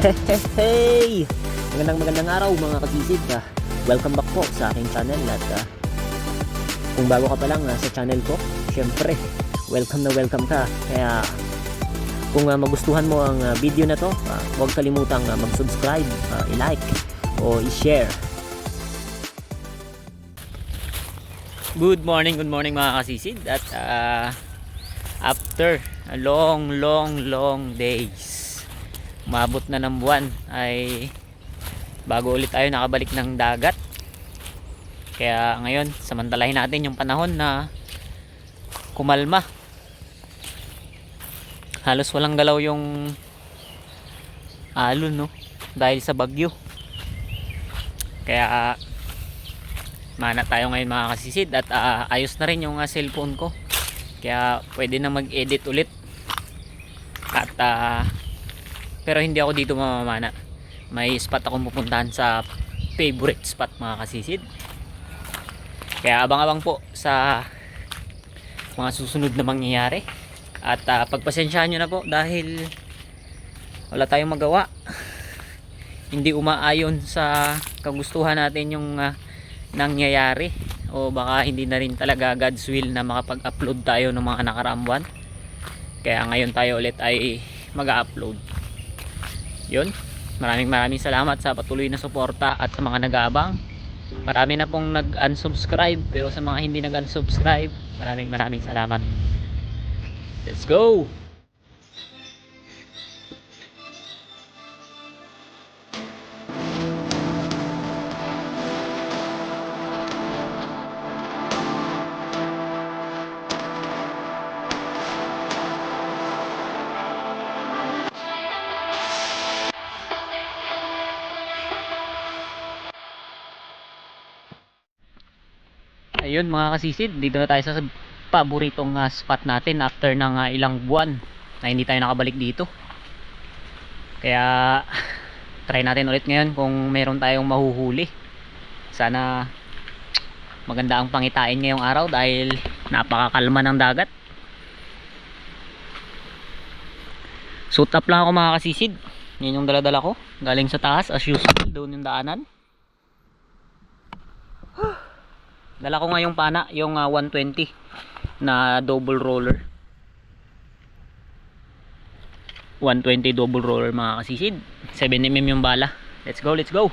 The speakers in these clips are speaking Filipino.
Hey! Magandang araw mga kasisid. Welcome back po sa aking channel at kung bago ka pa lang sa channel ko, syempre, welcome ka. Kaya kung magustuhan mo ang video na to, huwag kalimutang mag-subscribe, i-like o i-share. Good morning mga kasisid. At after a long days, umabot na ng buwan, ay bago ulit tayo nakabalik ng dagat. Kaya ngayon samantalahin natin yung panahon na kumalma. Halos walang galaw yung alon, no, dahil sa bagyo. Kaya mana tayo ngayon mga kasisid. At ayos na rin yung cellphone ko, kaya pwede na mag-edit ulit. At pero hindi ako dito mamamana. May spot akong pupuntahan, sa favorite spot mga kasisid. Kaya abang-abang po sa mga susunod na mangyayari. At pagpasensyahan nyo na po dahil wala tayong magawa. Hindi umaayon sa kagustuhan natin yung nangyayari, o baka hindi na rin talaga God's will na makapag-upload tayo ng mga nakaraang buwan. Kaya ngayon tayo ulit ay mag-upload. Yun, maraming salamat sa patuloy na suporta at sa mga nag-aabang. Marami na pong nag-unsubscribe, pero sa mga hindi nag-unsubscribe, maraming salamat. Let's go! Ayun mga kasisid, dito na tayo sa paboritong spot natin after ng ilang buwan na hindi tayo nakabalik dito. Kaya try natin ulit ngayon kung meron tayong mahuhuli. Sana maganda ang pangitain ngayong araw dahil napakakalma ng dagat. Suit up lang ako mga kasisid. Yan yung daladala ko galing sa taas, as usual, doon yung daanan. Dala ko nga yung pana, yung 120 na double roller. 120 double roller mga kasisid. 7mm yung bala. Let's go!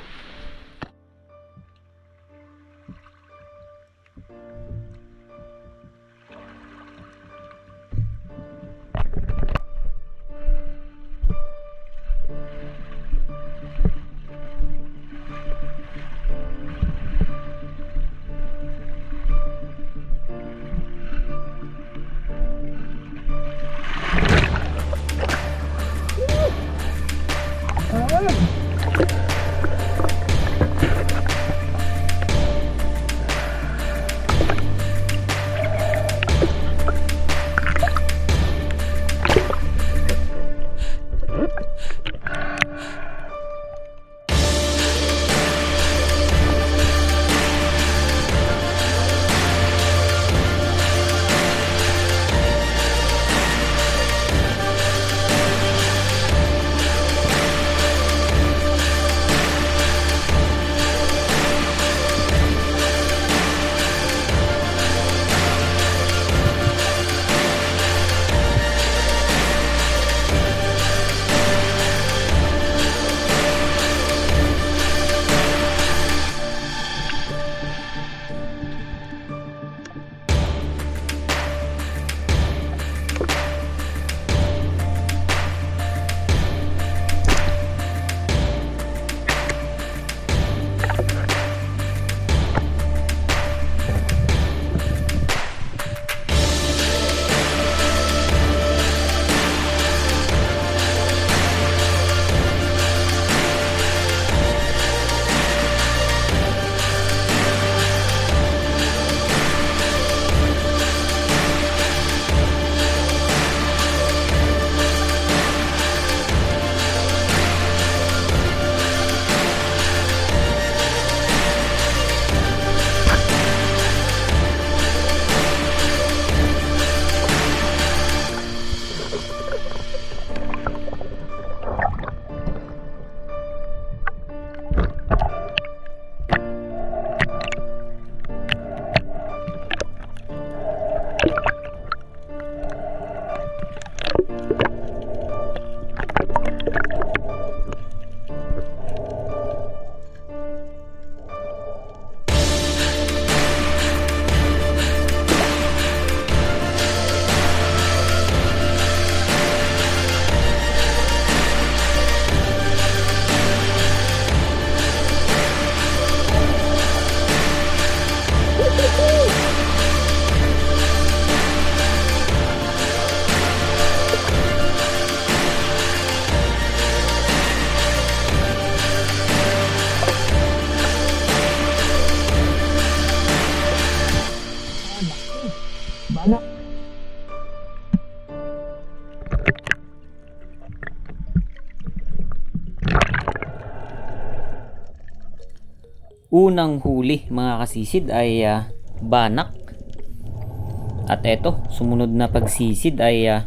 unang huli mga kasisid ay banak. At eto, sumunod na pagsisid ay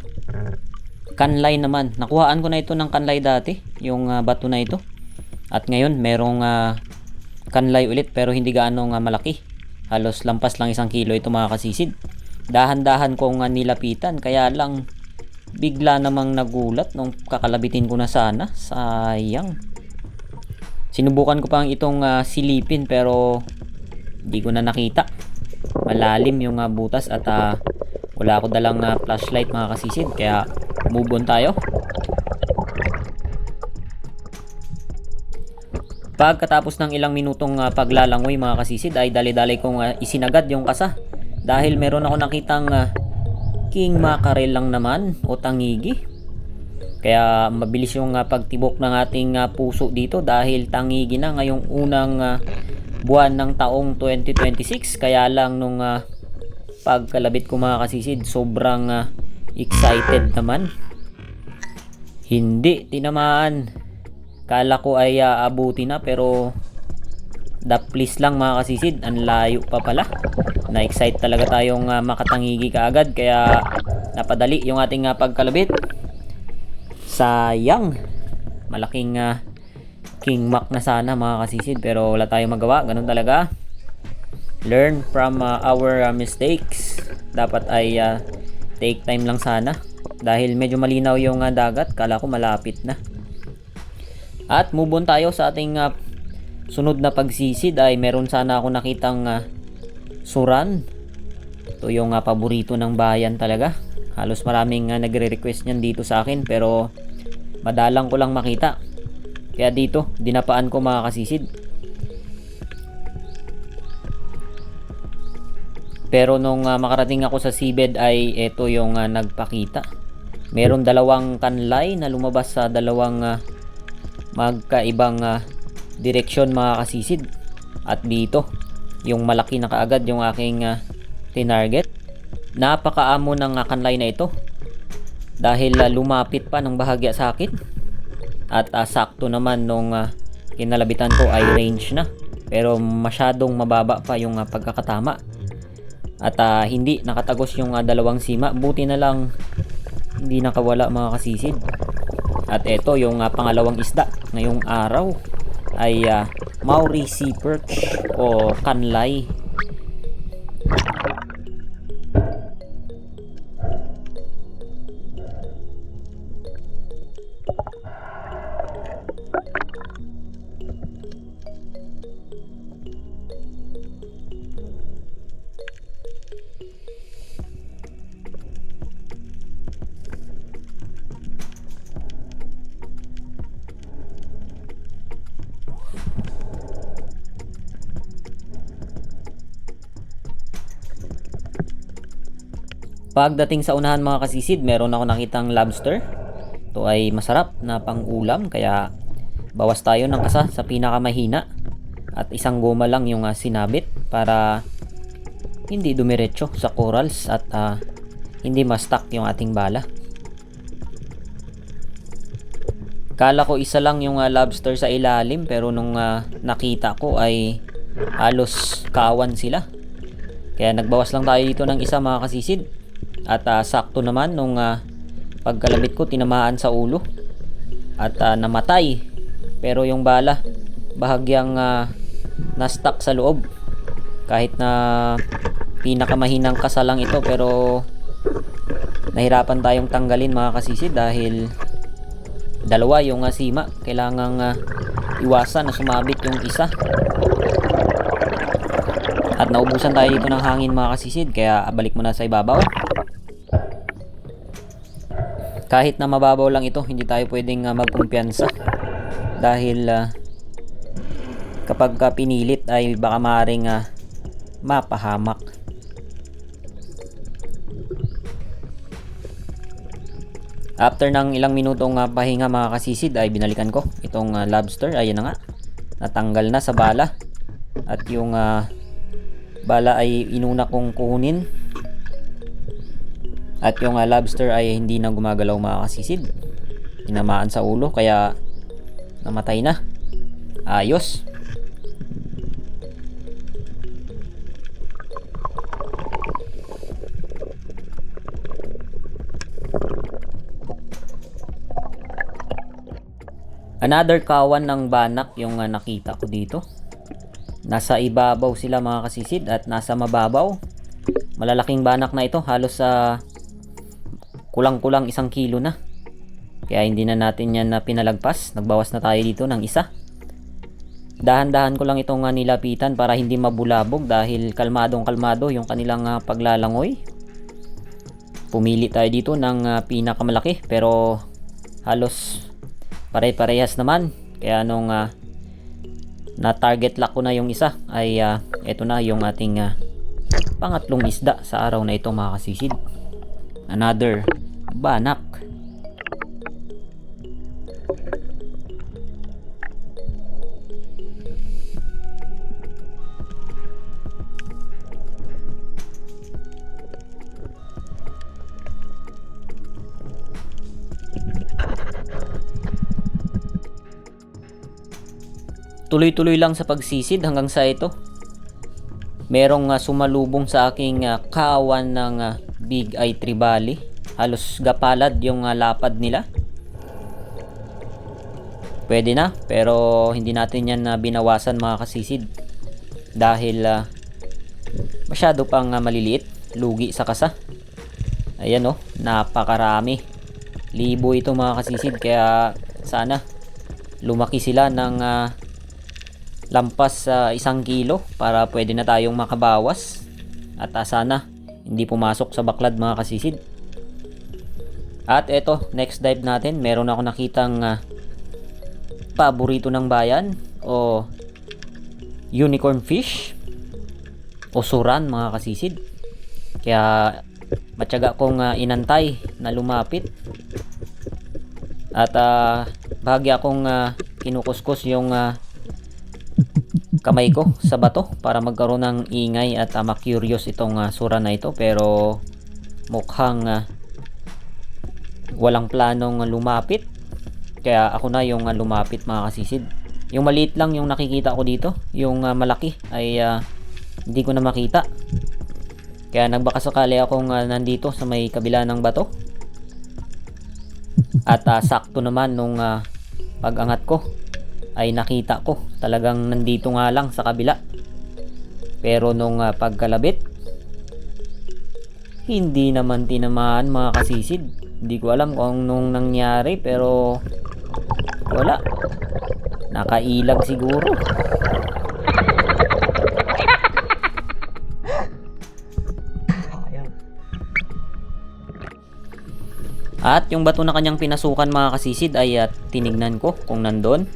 kanlay naman. Nakuhaan ko na ito ng kanlay dati, yung bato na ito. At ngayon merong kanlay ulit pero hindi gaano malaki. Halos lampas lang 1 kilo ito mga kasisid. Dahan-dahan kong nilapitan, kaya lang bigla namang nagulat nung kakalabitin ko na sana. Sayang. Sinubukan ko pang itong silipin pero hindi ko na nakita. Malalim yung butas at wala ako dalang flashlight mga kasisid, kaya move on tayo. Pagkatapos ng ilang minutong paglalangoy mga kasisid ay dali-dali kong isinagad yung kasa dahil meron ako nakitang king mackerel lang naman o tangigi. Kaya mabilis yung pagtibok ng ating puso dito dahil tangigi na ngayong unang buwan ng taong 2026. Kaya lang nung pagkalabit ko mga kasisid, sobrang excited naman. Hindi tinamaan. Kala ko ay abuti na pero daplis lang mga kasisid, ang layo pa pala. Na-excite talaga tayong makatangigi kaagad kaya napadali yung ating pagkalabit. Sayang, malaking king mac na sana mga kasisid pero wala tayong magawa, ganun talaga. Learn from our mistakes. Dapat ay take time lang sana dahil medyo malinaw yung dagat, kala ko malapit na. At move on tayo sa ating sunod na pagsisid ay meron sana ako nakitang suran. Ito yung paborito ng bayan talaga. Halos maraming nagre-request niyan dito sa akin pero madalang ko lang makita. Kaya dito, dinapaan ko mga kasisid. Pero nung makarating ako sa seabed ay ito yung nagpakita. Meron dalawang kanlay na lumabas sa dalawang magkaibang direksyon mga kasisid. At dito, yung malaki na kaagad yung aking tinarget. Napakaamo ng kanlay na ito dahil lumapit pa ng bahagya sa akin. At sakto naman nung kinalabitan ko ay range na. Pero masyadong mababa pa yung pagkakatama. At hindi nakatagos yung dalawang sima. Buti na lang hindi nakawala mga kasisid. At ito yung pangalawang isda ngayong araw ay Maori Sea Perch o kanlay. Pagdating sa unahan mga kasisid, meron ako nakitang lobster. Ito ay masarap na pang-ulam kaya bawas tayo ng kasa sa pinakamahina. At isang goma lang yung sinabit para hindi dumiretso sa corals at hindi ma-stuck yung ating bala. Kala ko isa lang yung lobster sa ilalim pero nung nakita ko ay halos kawan sila. Kaya nagbawas lang tayo dito ng isa mga kasisid. At sakto naman nung pagkalabit ko tinamaan sa ulo at namatay. Pero yung bala bahagyang na-stuck sa loob. Kahit na pinakamahinang kasa lang ito pero nahirapan tayong tanggalin mga kasisid dahil dalawa yung sima. Kailangang iwasan na sumabit yung isa. At naubusan tayo dito ng hangin mga kasisid kaya balik muna sa ibabaw. Kahit na mababaw lang ito, hindi tayo pwedeng magkumpiyansa dahil kapag pinilit ay baka maaaring mapahamak. After ng ilang minutong pahinga mga kasisid ay binalikan ko itong lobster. Ayan na nga, natanggal na sa bala at yung bala ay inuna kong kunin. At yung lobster ay hindi na gumagalaw mga kasisid. Tinamaan sa ulo kaya namatay na. Ayos. Another kawan ng banak yung nakita ko dito. Nasa ibabaw sila mga kasisid at nasa mababaw. Malalaking banak na ito, halos kulang-kulang 1 kilo na. Kaya hindi na natin yan pinalagpas. Nagbawas na tayo dito ng 1. Dahan-dahan ko lang itong nilapitan para hindi mabulabog dahil kalmadong-kalmado yung kanilang paglalangoy. Pumili tayo dito ng pinakamalaki pero halos pare-parehas naman. Kaya nung na-target lock ko na yung isa ay eto na yung ating pangatlong isda sa araw na ito mga kasisid. Another banak. Tuloy-tuloy lang sa pagsisid hanggang sa ito. Merong sumalubong sa aking kawan ng Big Eye Tribali. Halos gapalad yung lapad nila. Pwede na, pero hindi natin yan binawasan mga kasisid. Dahil masyado pang maliliit. Lugi sa kasa. Ayan oh, napakarami. Libo ito mga kasisid, kaya sana lumaki sila ng lampas sa 1 kilo para pwede na tayong makabawas at sana hindi pumasok sa baklad mga kasisid. At eto, next dive natin, meron ako nakitang paborito ng bayan o unicorn fish o suran mga kasisid. Kaya matyaga kong inantay na lumapit at bahagi akong kinukuskus yung kamay ko sa bato para magkaroon ng ingay at ma-curious itong sura na ito, pero mukhang walang planong lumapit, kaya ako na yung lumapit mga kasisid. Yung maliit lang yung nakikita ko dito, yung malaki ay hindi ko na makita, kaya nagbakasakali akong nandito sa may kabila ng bato at sakto naman nung pag-angat ko ay nakita ko talagang nandito nga lang sa kabila, pero nung pagkalabit hindi naman tinamaan mga kasisid. Hindi ko alam kung nung nangyari, pero wala, nakailag siguro. At yung bato na kanyang pinasukan mga kasisid ay tinignan ko kung nandun.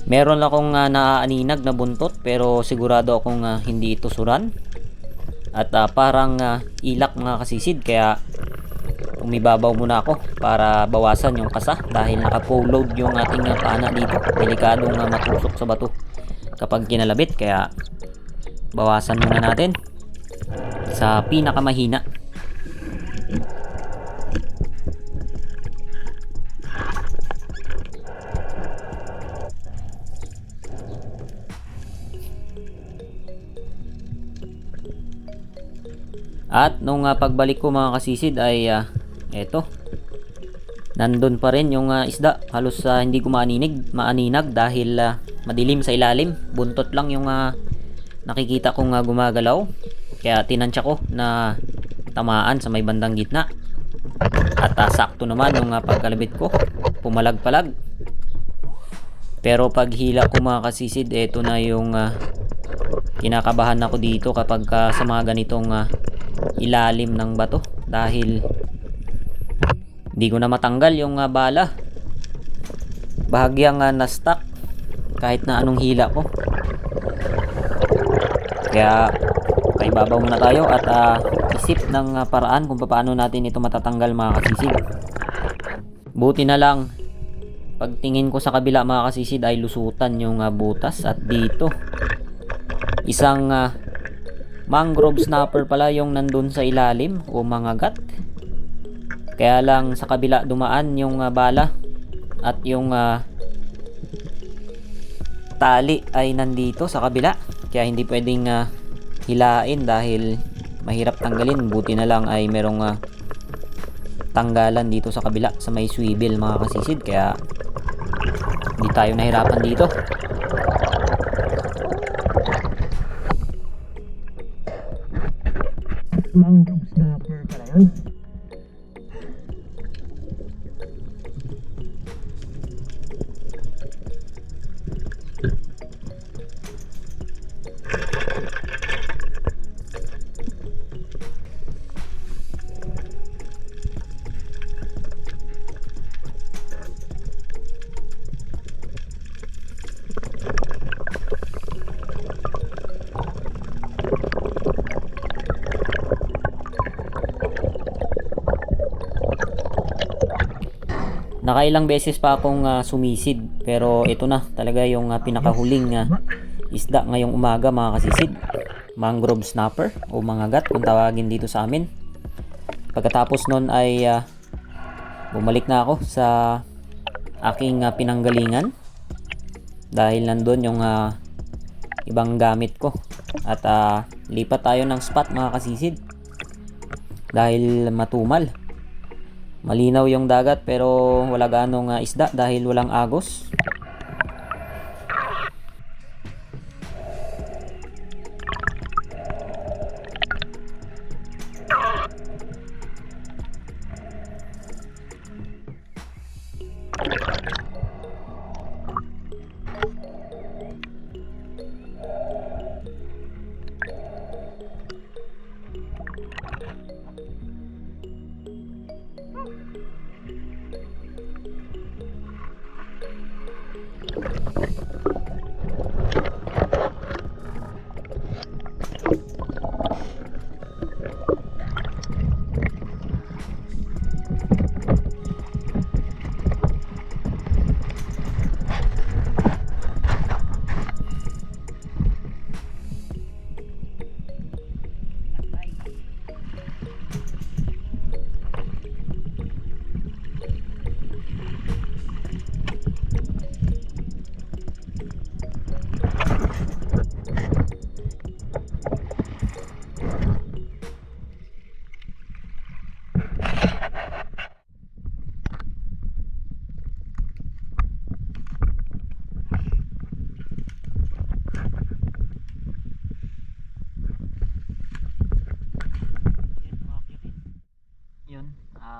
Meron akong naaaninag na buntot, pero sigurado akong hindi ito suran. At parang ilak mga kasisid, kaya umibabaw muna ako para bawasan yung kasa dahil naka-full load yung ating pana dito. Delikadong matusok sa bato kapag kinalabit, kaya bawasan muna natin sa pinakamahina. At nung pagbalik ko mga kasisid ay eto, nandun pa rin yung isda. Halos hindi ko maaninag dahil madilim sa ilalim. Buntot lang yung nakikita kong gumagalaw, kaya tinansya ko na tamaan sa may bandang gitna. At sakto naman nung pagkalabit ko, pumalag-palag. Pero pag hila ko mga kasisid, eto na yung kinakabahan ako dito kapag sa mga ganitong ilalim ng bato, dahil hindi ko na matanggal yung bala. Bahagyang na-stuck kahit na anong hila ko, kaya paibabaw muna tayo at isip ng paraan kung paano natin ito matatanggal mga kasisid. Buti na lang pagtingin ko sa kabila mga kasisid ay lusutan yung butas, at dito isang mangrove snapper pala yung nandun sa ilalim o mangagat. Kaya lang sa kabila dumaan yung bala at yung tali ay nandito sa kabila, kaya hindi pwedeng hilain dahil mahirap tanggalin. Buti na lang ay merong tanggalan dito sa kabila sa may swivel mga kasisid, kaya hindi tayo nahirapan dito. Mangrove snapper pala yun. Nakailang beses pa akong sumisid, pero ito na talaga yung pinakahuling isda ngayong umaga mga kasisid. Mangrove snapper o mangagat kung tawagin dito sa amin. Pagkatapos nun ay bumalik na ako sa aking pinanggalingan dahil nandun yung ibang gamit ko, at lipat tayo ng spot mga kasisid dahil matumal. Malinaw yung dagat pero wala ganong isda dahil walang agos.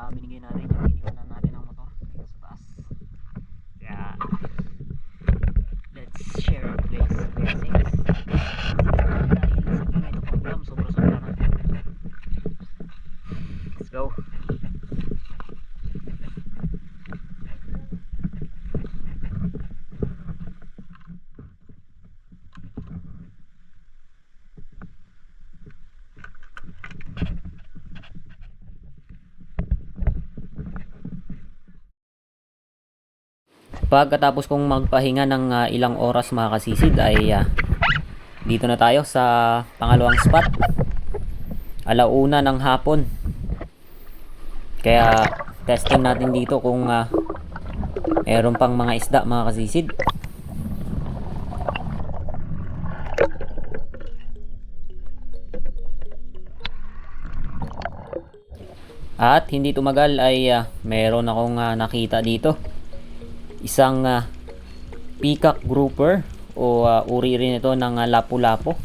Binigay natin yung iniwanan natin ng motor dito sa taas. Kaya let's share our blessings. Dahil sa mga ito pang ulam, sobra-sobra na. Let's go. Pagkatapos kong magpahinga ng ilang oras mga kasisid ay dito na tayo sa pangalawang spot. 1:00 ng hapon. Kaya testing natin dito kung meron pang mga isda mga kasisid. At hindi tumagal ay meron akong nakita dito. Isang peacock grouper o uri rin ito ng lapu-lapu.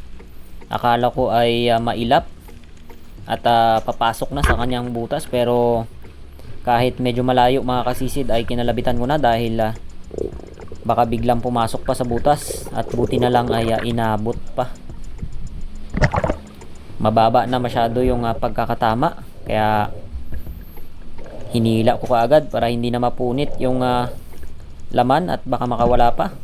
Akala ko ay mailap at papasok na sa kanyang butas, pero kahit medyo malayo mga kasisid ay kinalabitan ko na dahil baka biglang pumasok pa sa butas, at buti na lang ay inabot pa. Mababa na masyado yung pagkakatama, kaya hinila ko kaagad para hindi na mapunit yung laman at baka makawala pa.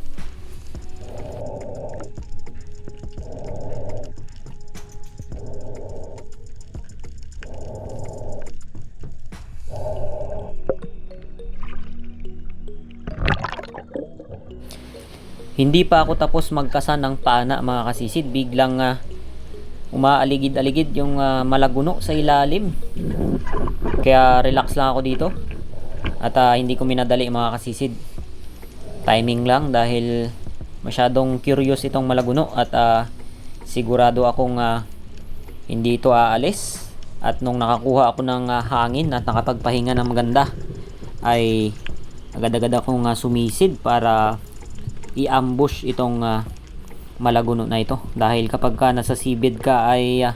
Hindi pa ako tapos magkasan ng pana mga kasisid, biglang umaaligid-aligid yung malaguno sa ilalim. Kaya relax lang ako dito at hindi ko minadali mga kasisid. Timing lang dahil masyadong curious itong malaguno at sigurado akong hindi ito aalis At nung nakakuha ako ng hangin at nakapagpahinga ng maganda, ay agad-agad akong sumisid para i-ambush itong malaguno na ito. Dahil kapag nasa seabed ka ay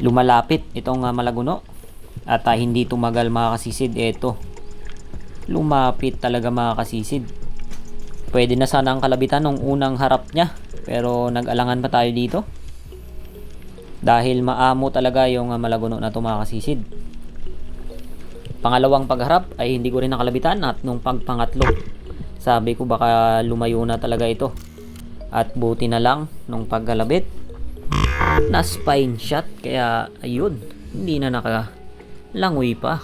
lumalapit itong malaguno at hindi tumagal mga kasisid, ito lumapit talaga mga kasisid. Pwede na sana ang kalabitan nung unang harap niya, pero nag-alangan pa tayo dito dahil maamo talaga yung malaguno na ito mga kasisid. Pangalawang pagharap ay hindi ko rin nakalabitan, at nung pagpangatlo sabi ko baka lumayo na talaga ito, at buti na lang nung pagkalabit na spine shot, kaya ayun, hindi na nakalangoy pa.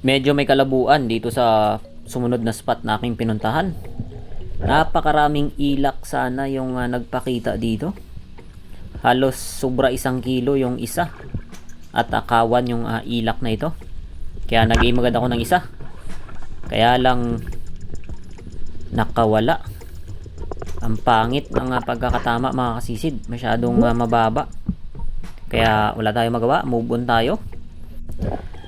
Medyo may kalabuan dito sa sumunod na spot na aking pinuntahan. Napakaraming ilak sana yung nagpakita dito. Halos sobra 1 kilo yung isa, at akawan yung ilak na ito. Kaya nag-aim agad ako ng isa. Kaya lang nakawala. Ang pangit ng pagkakatama mga kasisid. Masyadong mababa. Kaya wala tayong magawa. Move on tayo.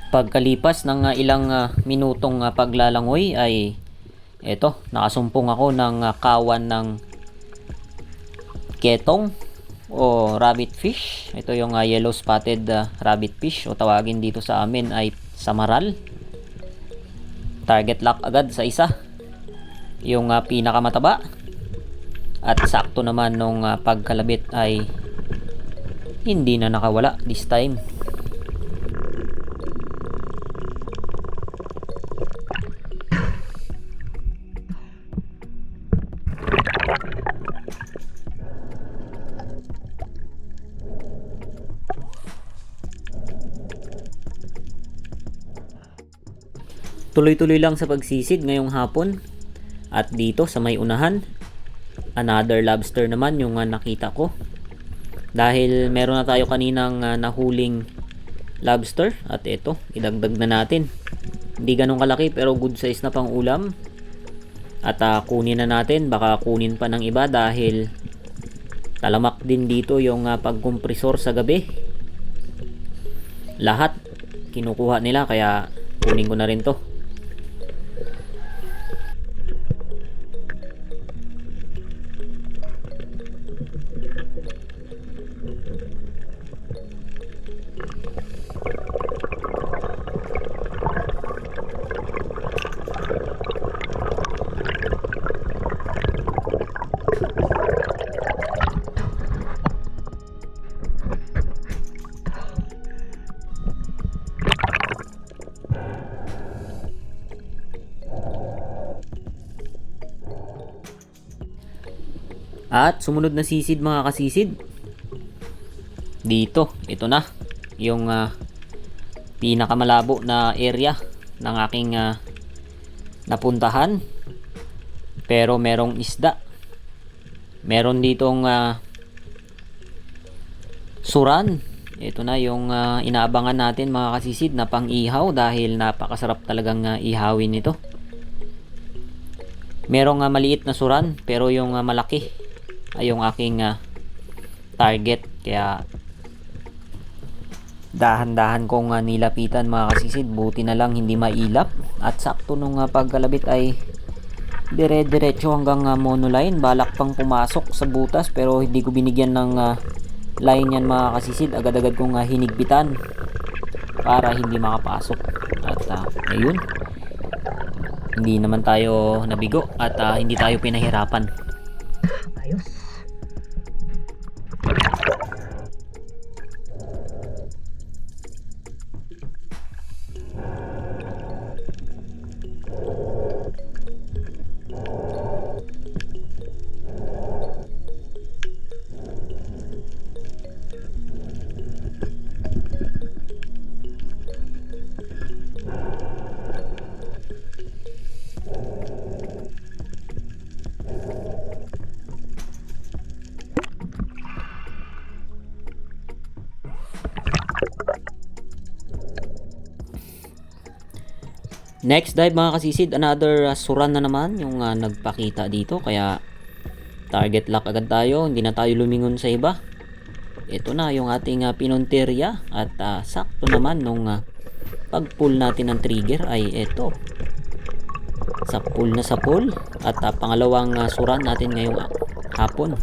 Pagkalipas ng ilang minutong paglalangoy ay eto, nakasumpong ako ng kawan ng ketong o rabbit fish. Ito yung yellow spotted rabbit fish, o tawagin dito sa amin ay samaral. Target lock agad sa isa, yung pinakamataba, at sakto naman nung pagkalabit ay hindi na nakawala this time. Tuloy-tuloy lang sa pagsisid ngayong hapon. At dito sa may unahan, another lobster naman yung nakita ko. Dahil meron na tayo kaninang nahuling lobster, at ito, idagdag na natin. Hindi ganun kalaki pero good size na pang ulam. At kunin na natin, baka kunin pa ng iba dahil talamak din dito yung pagkompresor sa gabi. Lahat kinukuha nila, kaya kunin ko na rin to. At sumunod na sisid mga kasisid. Dito, ito na yung pinakamalabo na area ng aking napuntahan. Pero merong isda. Meron ditong suran. Ito na yung inaabangan natin mga kasisid na pang-ihaw, dahil napakasarap talagang ihawin ito. Merong maliit na suran, pero yung malaki ay yung aking target, kaya dahan-dahan kong nilapitan mga kasisid. Buti na lang hindi mailap, at sakto nung pagkalabit ay dire-diretso hanggang monoline. Balak pang pumasok sa butas pero hindi ko binigyan ng line yan mga kasisid. Agad-agad kong hinigpitan para hindi makapasok, at ayun, hindi naman tayo nabigo at hindi tayo pinahirapan. Ayos. Next dive mga kasisid, another suran na naman yung nagpakita dito, kaya target lock agad tayo, hindi na tayo lumingon sa iba. Ito na yung ating pinonterya at sakto naman nung pag pull natin ng trigger ay ito, sa pull at pangalawang suran natin ngayong hapon.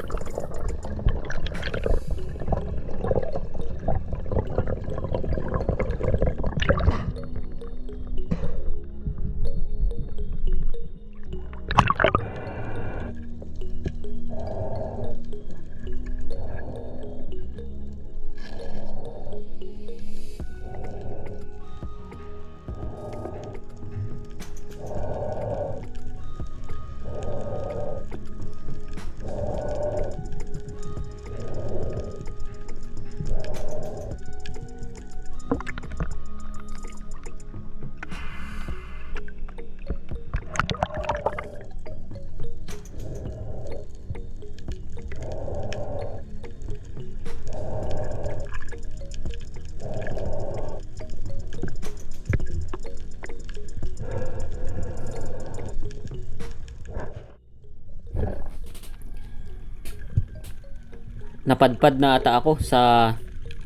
Napadpad na ata ako sa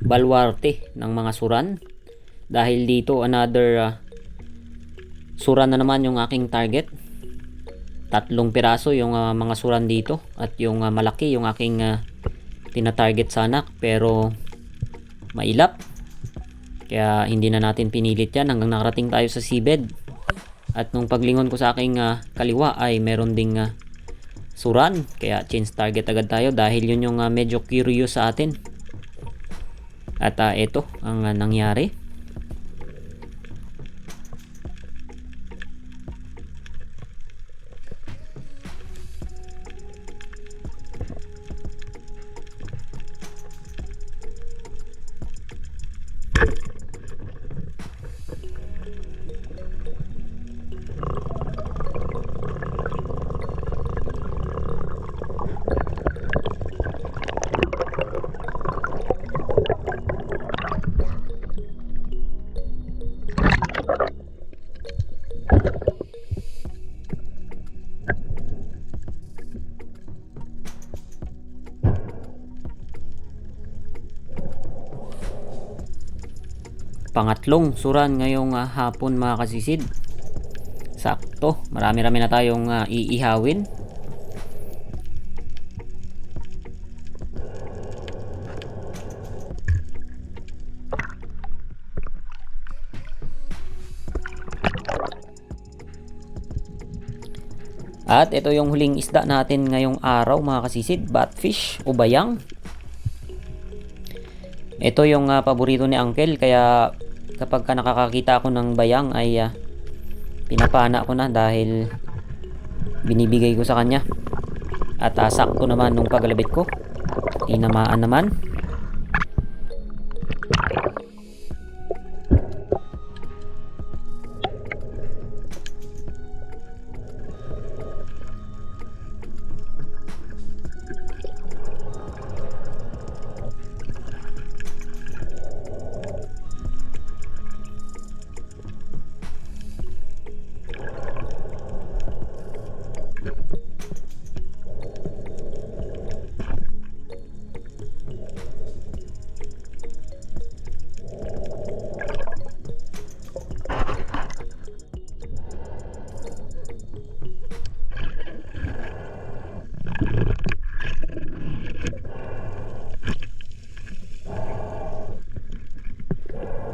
balwarte ng mga suran, dahil dito another suran na naman yung aking target. 3 piraso yung mga suran dito, at yung malaki yung aking tina-target sana, pero mailap, kaya hindi na natin pinilit yan hanggang nakarating tayo sa seabed. At nung paglingon ko sa aking kaliwa ay meron ding suran, kaya change target agad tayo dahil yun yung medyo curious sa atin. At ito ang nangyari. Pangatlong suran ngayong hapon mga kasisid. Sakto, marami-rami na tayong iihawin. At ito yung huling isda natin ngayong araw mga kasisid, batfish o bayang. Ito yung paborito ni Uncle, kaya kapag nakakakita ako ng bayang ay pinapana ko na dahil binibigay ko sa kanya. At sakto naman nung paglabit ko, tinamaan naman.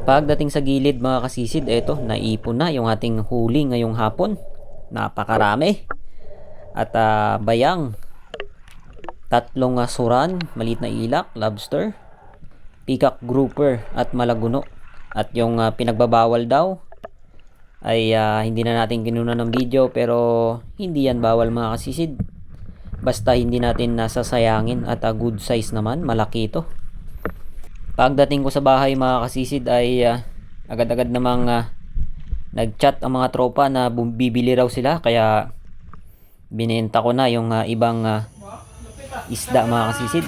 Pagdating sa gilid mga kasisid, eto, naipon na yung ating huli ngayong hapon. Napakarami. At bayang, 3 suran, maliit na ilak, lobster, peacock grouper at malaguno. At yung pinagbabawal daw ay hindi na natin kinuna ng video, pero hindi yan bawal mga kasisid. Basta hindi natin nasasayangin, at good size naman, malaki ito. Pagdating ko sa bahay mga kasisid ay agad-agad namang nag-chat ang mga tropa na bibili raw sila, kaya binenta ko na yung ibang isda mga kasisid.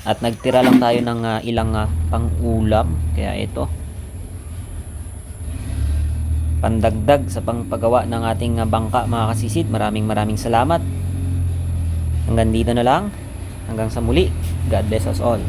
At nagtira lang tayo ng ilang pang-ulam, kaya ito. pandagdag sa pangpagawa ng ating bangka mga kasisid. Maraming salamat. Hanggang dito na lang. Hanggang sa muli. God bless us all.